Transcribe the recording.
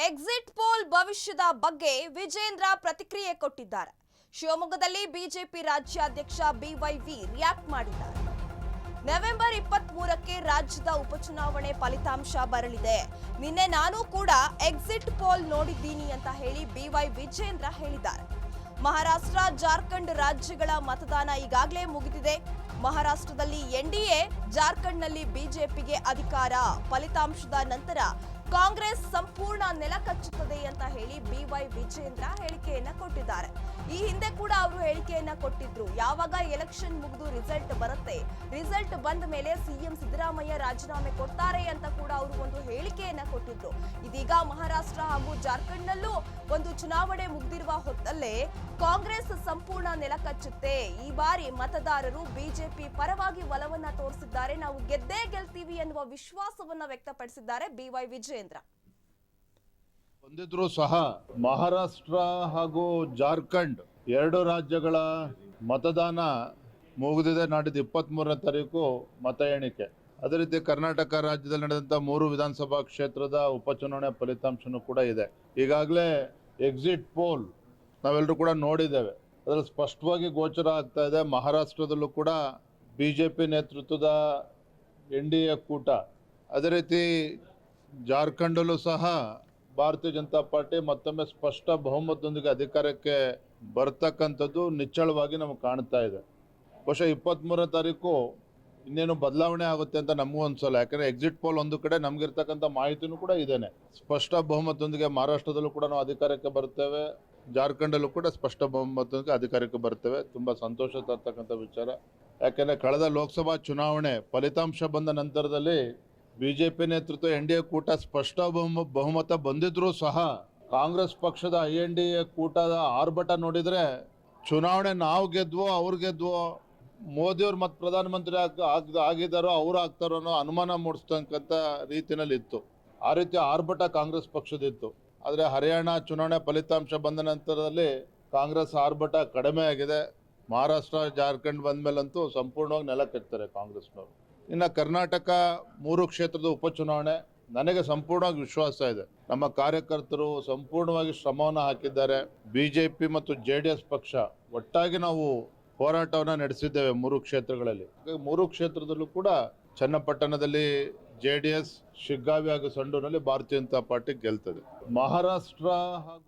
Exit poll ಭವಿಷ್ಯದ ಬಗ್ಗೆ ವಿಜೇಂದ್ರ ಪ್ರತಿಕ್ರಿಯೆ ಕೊಟ್ಟಿದ್ದಾರೆ. ಶಿವಮೊಗ್ಗದಲ್ಲಿ ಬಿಜೆಪಿ ರಾಜ್ಯಾಧ್ಯಕ್ಷ ಬಿವೈವಿ ರಿಯಾಕ್ಟ್ ಮಾಡಿದ್ದಾರೆ. ನವೆಂಬರ್ 23ಕ್ಕೆ ರಾಜ್ಯದ ಉಪಚುನಾವಣೆ ಫಲಿತಾಂಶ ಬರಲಿದೆ. ನಿನ್ನೆ ನಾನು ಕೂಡ ಎಕ್ಸಿಟ್ ಪೋಲ್ ನೋಡಿದ್ದೀನಿ ಅಂತ ಹೇಳಿ ಬಿವೈ ವಿಜೇಂದ್ರ ಹೇಳಿದ್ದಾರೆ. ಮಹಾರಾಷ್ಟ್ರ, ಜಾರ್ಖಂಡ್ ರಾಜ್ಯಗಳ ಮತದಾನ ಈಗಾಗಲೇ ಮುಗಿದಿದೆ. ಮಹಾರಾಷ್ಟ್ರದಲ್ಲಿ ಎನ್ಡಿಎ, ಜಾರ್ಖಂಡ್ನಲ್ಲಿ ಬಿಜೆಪಿಗೆ ಅಧಿಕಾರ. ಫಲಿತಾಂಶದ ನಂತರ ಕಾಂಗ್ರೆಸ್ ಸಂಪೂರ್ಣ ನೆಲಕಚ್ಚುತ್ತದೆ ಅಂತ ಹೇಳಿ ಬಿವೈ ವಿಜೇಂದ್ರ ಹೇಳಿಕೆಯನ್ನ ಕೊಟ್ಟಿದ್ದಾರೆ. ಈ ಹಿಂದೆ ಕೂಡ ಅವರು ಹೇಳಿಕೆಯನ್ನ ಕೊಟ್ಟಿದ್ರು. ಯಾವಾಗ ಎಲೆಕ್ಷನ್ ಮುಗಿದು ರಿಸಲ್ಟ್ ಬರುತ್ತೆ, ರಿಸಲ್ಟ್ ಬಂದ ಮೇಲೆ ಸಿಎಂ ಸಿದ್ದರಾಮಯ್ಯ ರಾಜೀನಾಮೆ ಕೊಡ್ತಾರೆ ಅಂತ ಕೂಡ ಅವರು ಒಂದು ಹೇಳಿಕೆಯನ್ನ ಕೊಟ್ಟಿದ್ರು. ಇದೀಗ ಮಹಾರಾಷ್ಟ್ರ ಹಾಗೂ ಜಾರ್ಖಂಡ್ನಲ್ಲೂ ಒಂದು ಚುನಾವಣೆ ಮುಗಿದಿರುವ ಹೊತ್ತಲ್ಲೇ ಕಾಂಗ್ರೆಸ್ ಸಂಪೂರ್ಣ ನೆಲಕಚ್ಚುತ್ತೆ. ಈ ಬಾರಿ ಮತದಾರರು ಬಿಜೆಪಿ ಪರವಾಗಿ ಒಲವನ್ನ ತೋರಿಸಿದ್ದಾರೆ. ನಾವು ಗೆದ್ದೇ ಗೆಲ್ತೀವಿ ಎನ್ನುವ ವಿಶ್ವಾಸವನ್ನ ವ್ಯಕ್ತಪಡಿಸಿದ್ದಾರೆ ಬಿವೈ ವಿಜೇಂದ್ರ. ಹೊಂದಿದ್ರು ಸಹ ಮಹಾರಾಷ್ಟ್ರ ಹಾಗೂ ಜಾರ್ಖಂಡ್ ಎರಡು ರಾಜ್ಯಗಳ ಮತದಾನ ಮುಗಿದಿದೆ. ನಾಡಿದ್ದು 23ನೇ ತಾರೀಕು ಮತ ಎಣಿಕೆ. ಅದೇ ರೀತಿ ಕರ್ನಾಟಕ ರಾಜ್ಯದಲ್ಲಿ ನಡೆದಂತ 3 ವಿಧಾನಸಭಾ ಕ್ಷೇತ್ರದ ಉಪಚುನಾವಣೆ ಫಲಿತಾಂಶನೂ ಕೂಡ ಇದೆ. ಈಗಾಗಲೇ ಎಕ್ಸಿಟ್ ಪೋಲ್ ನಾವೆಲ್ಲರೂ ಕೂಡ ನೋಡಿದ್ದೇವೆ. ಅದರಲ್ಲಿ ಸ್ಪಷ್ಟವಾಗಿ ಗೋಚರ ಆಗ್ತಾ ಇದೆ. ಮಹಾರಾಷ್ಟ್ರದಲ್ಲೂ ಕೂಡ ಬಿಜೆಪಿ ನೇತೃತ್ವದ ಎನ್ಡಿಎ ಕೂಟ, ಅದೇ ರೀತಿ ಜಾರ್ಖಂಡಲ್ಲೂ ಸಹ ಭಾರತೀಯ ಜನತಾ ಪಾರ್ಟಿ ಮತ್ತೊಮ್ಮೆ ಸ್ಪಷ್ಟ ಬಹುಮತದೊಂದಿಗೆ ಅಧಿಕಾರಕ್ಕೆ ಬರ್ತಕ್ಕಂಥದ್ದು ನಿಚ್ಚಳವಾಗಿ ನಮಗೆ ಕಾಣ್ತಾ ಇದೆ. ಬಹುಶಃ 23ನೇ ತಾರೀಕು ಇನ್ನೇನು ಬದಲಾವಣೆ ಆಗುತ್ತೆ ಅಂತ ನಮಗೂ ಅನ್ಸಲ್ಲ. ಯಾಕಂದರೆ ಎಕ್ಸಿಟ್ ಪೋಲ್ ಒಂದು ಕಡೆ ನಮಗಿರ್ತಕ್ಕಂಥ ಮಾಹಿತಿನೂ ಕೂಡ ಇದೇನೆ. ಸ್ಪಷ್ಟ ಬಹುಮತದೊಂದಿಗೆ ಮಹಾರಾಷ್ಟ್ರದಲ್ಲೂ ಕೂಡ ನಾವು ಅಧಿಕಾರಕ್ಕೆ ಬರ್ತೇವೆ, ಜಾರ್ಖಂಡಲ್ಲೂ ಕೂಡ ಸ್ಪಷ್ಟ ಬಹುಮತದೊಂದಿಗೆ ಅಧಿಕಾರಕ್ಕೆ ಬರ್ತೇವೆ. ತುಂಬ ಸಂತೋಷ ತರ್ತಕ್ಕಂಥ ವಿಚಾರ. ಯಾಕೆಂದರೆ ಕಳೆದ ಲೋಕಸಭಾ ಚುನಾವಣೆ ಫಲಿತಾಂಶ ಬಂದ ನಂತರದಲ್ಲಿ ಬಿಜೆಪಿ ನೇತೃತ್ವ ಎನ್ಡಿಎ ಕೂಟ ಸ್ಪಷ್ಟ ಬಹುಮತ ಬಂದಿದ್ರೂ ಸಹ ಕಾಂಗ್ರೆಸ್ ಪಕ್ಷದ INDA ಕೂಟದ ಆರ್ಭಟ ನೋಡಿದರೆ ಚುನಾವಣೆ ನಾವು ಗೆದ್ವೋ ಅವ್ರು ಗೆದ್ವೋ, ಮೋದಿಯವ್ರು ಮತ್ತೆ ಪ್ರಧಾನಮಂತ್ರಿ ಆಗಿದ್ದಾರೋ ಅವ್ರು ಆಗ್ತಾರೋ ಅನ್ನೋ ಅನುಮಾನ ಮೂಡಿಸ್ತಕ್ಕಂಥ ರೀತಿಯಲ್ಲಿ ಇತ್ತು. ಆ ರೀತಿ ಆರ್ಭಟ ಕಾಂಗ್ರೆಸ್ ಪಕ್ಷದಿತ್ತು. ಆದರೆ ಹರಿಯಾಣ ಚುನಾವಣೆ ಫಲಿತಾಂಶ ಬಂದ ನಂತರದಲ್ಲಿ ಕಾಂಗ್ರೆಸ್ ಆರ್ಭಟ ಕಡಿಮೆ ಆಗಿದೆ. ಮಹಾರಾಷ್ಟ್ರ, ಜಾರ್ಖಂಡ್ ಬಂದ ಮೇಲಂತೂ ಸಂಪೂರ್ಣವಾಗಿ ನೆಲಕ್ಕೆತ್ತಾರೆ ಕಾಂಗ್ರೆಸ್ನವರು. ಇನ್ನು ಕರ್ನಾಟಕ 3 ಕ್ಷೇತ್ರದ ಉಪಚುನಾವಣೆ ನನಗೆ ಸಂಪೂರ್ಣವಾಗಿ ವಿಶ್ವಾಸ ಇದೆ. ನಮ್ಮ ಕಾರ್ಯಕರ್ತರು ಸಂಪೂರ್ಣವಾಗಿ ಶ್ರಮವನ್ನು ಹಾಕಿದ್ದಾರೆ. ಬಿಜೆಪಿ ಮತ್ತು JDS ಪಕ್ಷ ಒಟ್ಟಾಗಿ ನಾವು ಹೋರಾಟವನ್ನು ನಡೆಸಿದ್ದೇವೆ 3 ಕ್ಷೇತ್ರಗಳಲ್ಲಿ. 3 ಕ್ಷೇತ್ರದಲ್ಲೂ ಕೂಡ ಚನ್ನಪಟ್ಟಣದಲ್ಲಿ JDS, ಶಿಗ್ಗಾವಿ ಹಾಗೂ ಸಂಡೂರಿನಲ್ಲಿ ಭಾರತೀಯ ಜನತಾ ಪಾರ್ಟಿ ಗೆಲ್ತದೆ. ಮಹಾರಾಷ್ಟ್ರ ಹಾಗೂ